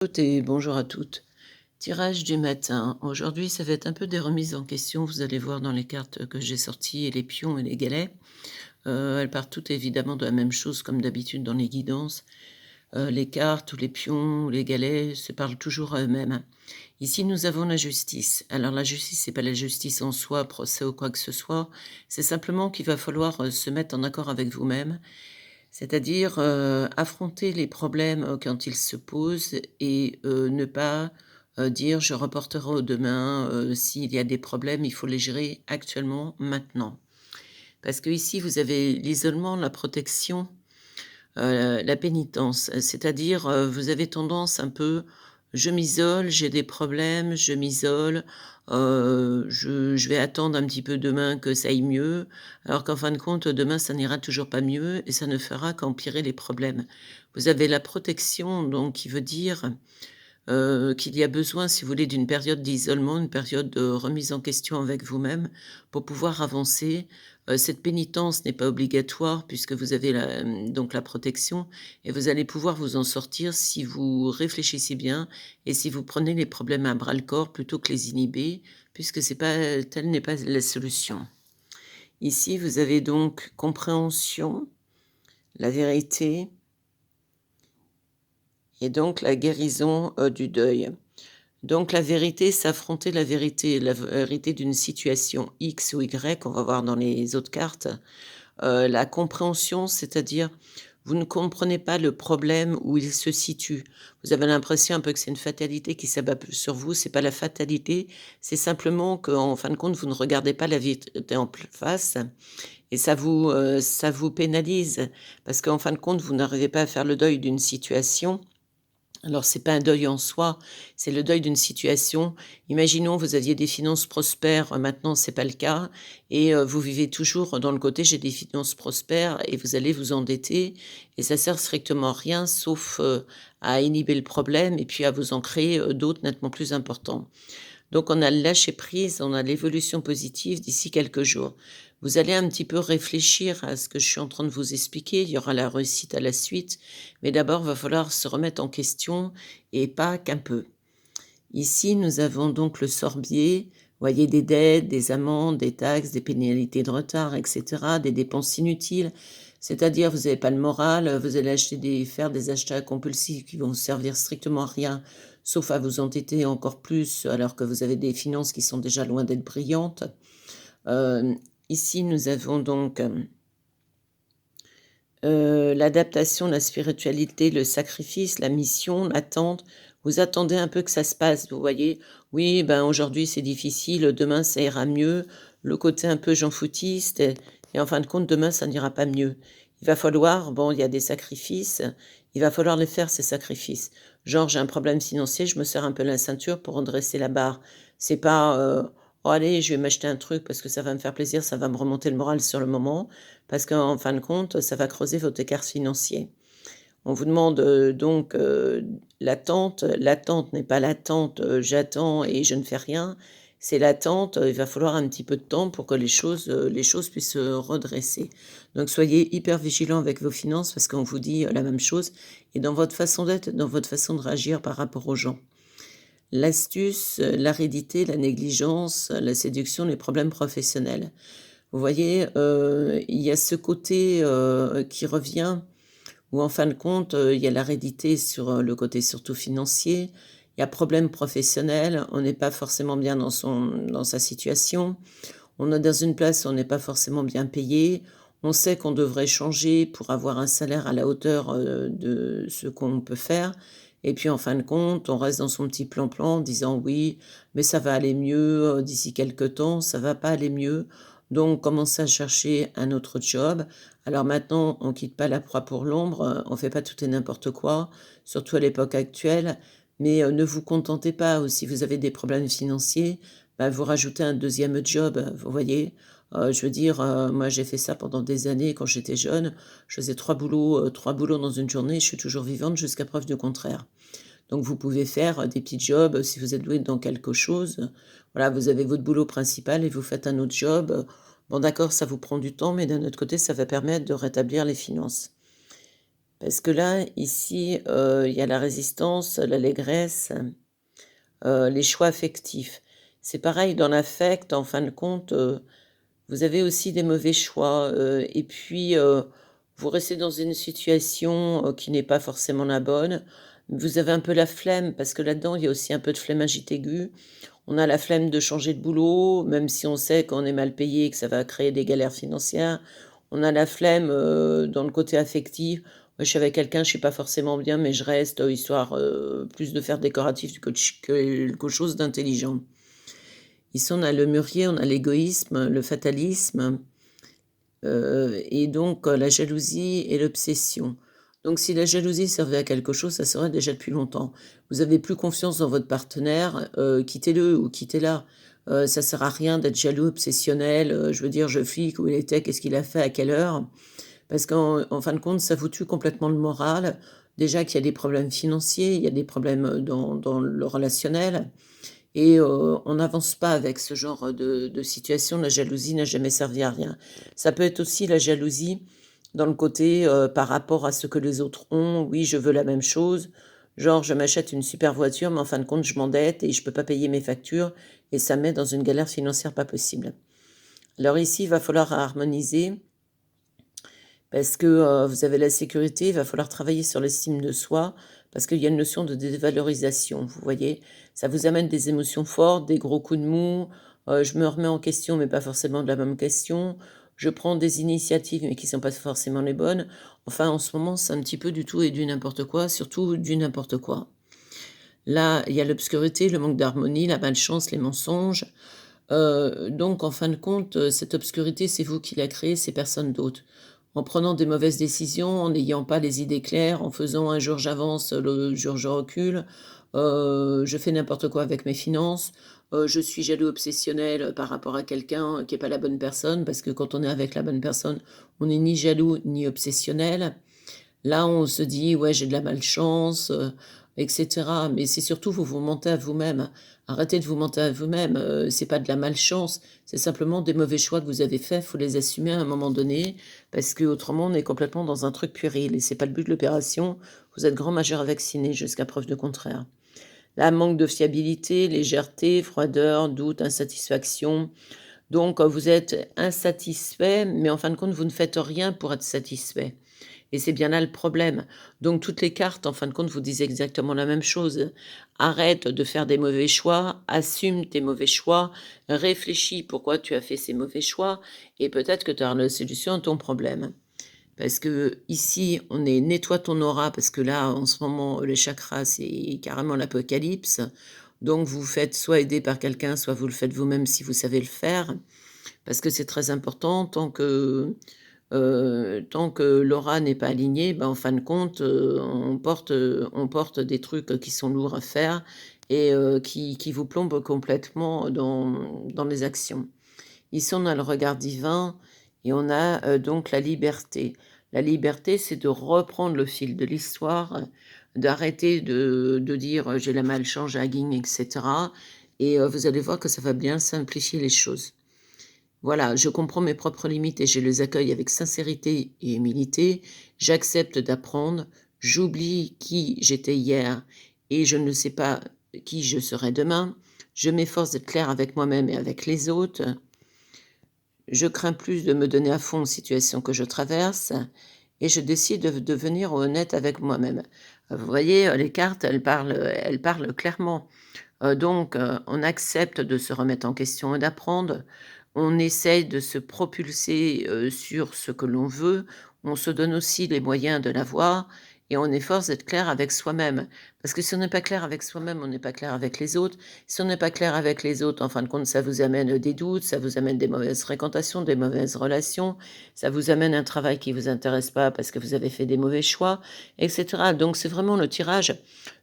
Et bonjour à toutes. Tirage du matin. Aujourd'hui, ça va être un peu des remises en question. Vous allez voir dans les cartes que j'ai sorties et les pions et les galets. Elles partent toutes évidemment de la même chose comme d'habitude dans les guidances. Les cartes ou les pions ou les galets se parlent toujours à eux-mêmes. Ici, nous avons la justice. Alors la justice, c'est pas la justice en soi, procès ou quoi que ce soit. C'est simplement qu'il va falloir se mettre en accord avec vous-même. C'est-à-dire, affronter les problèmes, quand ils se posent et ne pas, dire: «Je reporterai au demain», s'il y a des problèmes, il faut les gérer actuellement, maintenant. Parce qu'ici, vous avez l'isolement, la protection, la pénitence. C'est-à-dire, vous avez tendance un peu: «Je m'isole, j'ai des problèmes, je m'isole, je vais attendre un petit peu demain que ça aille mieux», alors qu'en fin de compte, demain, ça n'ira toujours pas mieux et ça ne fera qu'empirer les problèmes. Vous avez la protection donc qui veut dire qu'il y a besoin, si vous voulez, d'une période d'isolement, une période de remise en question avec vous-même pour pouvoir avancer. Cette pénitence n'est pas obligatoire puisque vous avez donc la protection et vous allez pouvoir vous en sortir si vous réfléchissez bien et si vous prenez les problèmes à bras-le-corps plutôt que les inhiber puisque c'est pas telle n'est pas la solution. Ici, vous avez donc compréhension, la vérité et donc la guérison, du deuil. Donc la vérité, c'est affronter la vérité d'une situation X ou Y, on va voir dans les autres cartes. La compréhension, c'est-à-dire, vous ne comprenez pas le problème où il se situe. Vous avez l'impression un peu que c'est une fatalité qui s'abat sur vous, c'est pas la fatalité, c'est simplement qu'en fin de compte, vous ne regardez pas la vérité en face et ça vous pénalise parce qu'en fin de compte, vous n'arrivez pas à faire le deuil d'une situation. Alors c'est pas un deuil en soi, c'est le deuil d'une situation. Imaginons, vous aviez des finances prospères, maintenant c'est pas le cas et vous vivez toujours dans le côté: «J'ai des finances prospères» et vous allez vous endetter et ça sert strictement à rien sauf, à inhiber le problème et puis à vous en créer, d'autres nettement plus importants. Donc on a le lâcher prise, on a l'évolution positive d'ici quelques jours. Vous allez un petit peu réfléchir à ce que je suis en train de vous expliquer. Il y aura la réussite à la suite, mais d'abord, va falloir se remettre en question et pas qu'un peu. Ici, nous avons donc le sorbier. Vous voyez des dettes, des amendes, des taxes, des pénalités de retard, etc., des dépenses inutiles. C'est-à-dire, vous n'avez pas le moral, vous allez faire des achats compulsifs qui vont vous servir strictement à rien, sauf à vous entêter encore plus, alors que vous avez des finances qui sont déjà loin d'être brillantes. Euh, Ici, nous avons donc l'adaptation, la spiritualité, le sacrifice, la mission, l'attente. Vous attendez un peu que ça se passe, vous voyez? Oui, ben, aujourd'hui, c'est difficile, demain, ça ira mieux. Le côté un peu jean foutiste et en fin de compte, demain, ça n'ira pas mieux. Il va falloir bon, il y a des sacrifices, il va falloir les faire, ces sacrifices. Genre, j'ai un problème financier, je me serre un peu la ceinture pour redresser la barre. C'est pas, «Oh allez, je vais m'acheter un truc parce que ça va me faire plaisir, ça va me remonter le moral sur le moment». Parce qu'en fin de compte, ça va creuser votre écart financier. On vous demande, donc, l'attente n'est pas l'attente, «J'attends et je ne fais rien». C'est l'attente, il va falloir un petit peu de temps pour que les choses puissent se redresser. Donc soyez hyper vigilants avec vos finances parce qu'on vous dit, la même chose et dans votre façon d'être, dans votre façon de réagir par rapport aux gens. L'astuce, l'aridité, la négligence, la séduction, les problèmes professionnels. Vous voyez, il y a ce côté, qui revient où en fin de compte, il y a l'aridité sur, le côté surtout financier. Il y a problème professionnel, on n'est pas forcément bien dans sa situation. On est dans une place où on n'est pas forcément bien payé. On sait qu'on devrait changer pour avoir un salaire à la hauteur, de ce qu'on peut faire et puis en fin de compte, on reste dans son petit plan-plan en disant: «Oui, mais ça va aller mieux, d'ici quelque temps». Ça va pas aller mieux, donc commencez à chercher un autre job. Alors maintenant, on quitte pas la proie pour l'ombre, on fait pas tout et n'importe quoi, surtout à l'époque actuelle, mais ne vous contentez pas, ou si vous avez des problèmes financiers, bah, vous rajoutez un deuxième job, vous voyez? Je veux dire, moi j'ai fait ça pendant des années quand j'étais jeune. Je faisais 3 boulots dans une journée, je suis toujours vivante jusqu'à preuve du contraire. Donc vous pouvez faire, des petits jobs, si vous êtes doué dans quelque chose, voilà, vous avez votre boulot principal et vous faites un autre job, bon d'accord, ça vous prend du temps, mais d'un autre côté, ça va permettre de rétablir les finances. Parce que là, ici, il y a la résistance, l'allégresse, les choix affectifs. C'est pareil dans l'affect, en fin de compte, vous avez aussi des mauvais choix, et puis, vous restez dans une situation, qui n'est pas forcément la bonne. Vous avez un peu la flemme parce que là-dedans, il y a aussi un peu de flemmagite aiguë. On a la flemme de changer de boulot, même si on sait qu'on est mal payé et que ça va créer des galères financières. On a la flemme, dans le côté affectif. Moi, je suis avec quelqu'un, je suis pas forcément bien, mais je reste, histoire, plus de faire décoratif que quelque chose d'intelligent. Ici, on a le mûrier, on a l'égoïsme, le fatalisme, et donc la jalousie et l'obsession. Donc si la jalousie servait à quelque chose, ça serait déjà depuis longtemps. Vous avez plus confiance dans votre partenaire, quittez-le ou quittez-la. Ça sert à rien d'être jaloux, obsessionnel, je veux dire: «Je flique, où il était, qu'est-ce qu'il a fait, à quelle heure?» Parce qu'en fin de compte, ça vous tue complètement le moral. Déjà qu'il y a des problèmes financiers, il y a des problèmes, dans le relationnel. Et on n'avance pas avec ce genre de situation. La jalousie n'a jamais servi à rien. Ça peut être aussi la jalousie dans le côté, par rapport à ce que les autres ont. Oui, je veux la même chose, genre je m'achète une super voiture, mais en fin de compte, je m'endette et je peux pas payer mes factures et ça me met dans une galère financière pas possible. Alors ici, il va falloir harmoniser parce que, vous avez la sécurité, il va falloir travailler sur l'estime de soi, parce qu'il y a une notion de dévalorisation, vous voyez? Ça vous amène des émotions fortes, des gros coups de mou, je me remets en question, mais pas forcément de la même question. Je prends des initiatives, mais qui ne sont pas forcément les bonnes. Enfin, en ce moment, c'est un petit peu du tout et du n'importe quoi, surtout du n'importe quoi. Là, il y a l'obscurité, le manque d'harmonie, la malchance, les mensonges. Donc en fin de compte, cette obscurité, c'est vous qui la créée, c'est personne d'autre. En prenant des mauvaises décisions, en n'ayant pas les idées claires, en faisant un jour j'avance, le jour je recule, je fais n'importe quoi avec mes finances, je suis jaloux obsessionnel, par rapport à quelqu'un qui est pas la bonne personne, parce que quand on est avec la bonne personne, on n'est ni jaloux ni obsessionnel. Là, on se dit: «Ouais, j'ai de la malchance», et cetera. Mais c'est surtout vous vous mentez à vous-même. Arrêtez de vous mentir à vous-même, c'est pas de la malchance, c'est simplement des mauvais choix que vous avez faits, faut les assumer à un moment donné, parce qu'autrement on est complètement dans un truc puéril et c'est pas le but de l'opération. Vous êtes grand majeur à vacciner jusqu'à preuve de contraire. Là, manque de fiabilité, légèreté, froideur, doute, insatisfaction. Donc, vous êtes insatisfait, mais en fin de compte, vous ne faites rien pour être satisfait. Et c'est bien là le problème. Donc toutes les cartes, en fin de compte, vous disent exactement la même chose. Arrête de faire des mauvais choix, assume tes mauvais choix, réfléchis pourquoi tu as fait ces mauvais choix et peut-être que tu auras la solution à ton problème. Parce que ici, on est nettoie ton aura parce que là, en ce moment, les chakras, c'est carrément l'apocalypse. Donc vous faites soit aider par quelqu'un, soit vous le faites vous-même si vous savez le faire. Parce que c'est très important tant que l'aura n'est pas alignée, ben, en fin de compte, on porte des trucs qui sont lourds à faire et qui vous plombent complètement dans les actions. Ici, on a le regard divin et on a, donc la liberté. La liberté, c'est de reprendre le fil de l'histoire, d'arrêter de dire: «J'ai la malchance, j'ai la guigne» et cetera et vous allez voir que ça va bien simplifier les choses. Voilà, je comprends mes propres limites et je les accueille avec sincérité et humilité. J'accepte d'apprendre, j'oublie qui j'étais hier et je ne sais pas qui je serai demain. Je m'efforce d'être clair avec moi-même et avec les autres. Je crains plus de me donner à fond aux situations que je traverse et je décide de devenir honnête avec moi-même. Vous voyez, les cartes, elles parlent clairement. Donc, on accepte de se remettre en question et d'apprendre. On essaye de se propulser, sur ce que l'on veut. On se donne aussi les moyens de l'avoir et on efforce d'être clair avec soi-même. Parce que si on n'est pas clair avec soi-même, on n'est pas clair avec les autres. Si on n'est pas clair avec les autres, en fin de compte, ça vous amène des doutes, ça vous amène des mauvaises fréquentations, des mauvaises relations, ça vous amène un travail qui vous intéresse pas parce que vous avez fait des mauvais choix et cetera. Donc c'est vraiment le tirage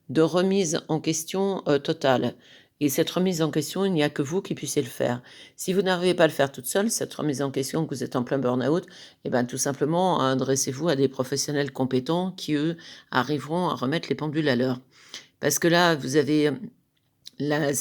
de remise en question, totale et cette remise en question, il n'y a que vous qui puissiez le faire. Si vous n'arrivez pas à le faire toute seule, cette remise en question, que vous êtes en plein burn-out, et ben, tout simplement, adressez-vous à des professionnels compétents qui, eux, arriveront à remettre les pendules à l'heure. Parce que là, vous avez, la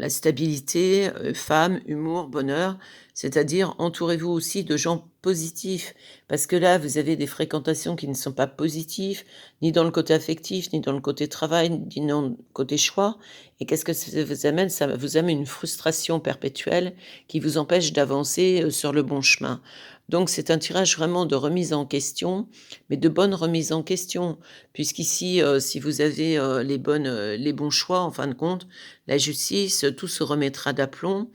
la stabilité, femme, humour, bonheur, c'est-à-dire entourez-vous aussi de gens positifs. Parce que là, vous avez des fréquentations qui ne sont pas positives, ni dans le côté affectif, ni dans le côté travail, ni dans le côté choix. Et qu'est-ce que ça vous amène? Ça vous amène une frustration perpétuelle qui vous empêche d'avancer, sur le bon chemin. Donc c'est un tirage vraiment de remise en question, mais de bonne remise en question, puisqu'ici, si vous avez, les bons choix en fin de compte, la justice, tout se remettra d'aplomb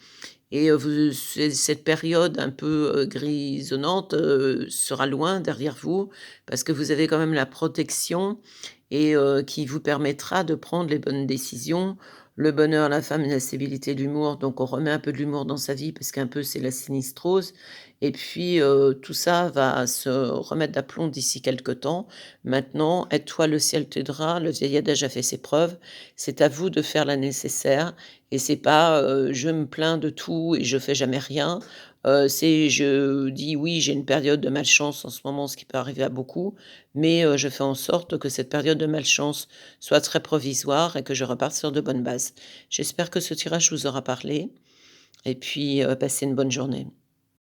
et vous cette période un peu, grisonnante, sera loin derrière vous parce que vous avez quand même la protection et qui vous permettra de prendre les bonnes décisions. Le bonheur, la femme, la stabilité, l'humour, donc on remet un peu de l'humour dans sa vie parce qu'un peu c'est la sinistrose et puis, tout ça va se remettre d'aplomb d'ici quelque temps. Maintenant, aide-toi, le ciel t'aidera, le vieil adage a fait ses preuves. C'est à vous de faire la nécessaire et c'est pas, je me plains de tout et je fais jamais rien. C'est je dis: «Oui, j'ai une période de malchance en ce moment», ce qui peut arriver à beaucoup, mais je fais en sorte que cette période de malchance soit très provisoire et que je reparte sur de bonnes bases. J'espère que ce tirage vous aura parlé et puis, passez une bonne journée.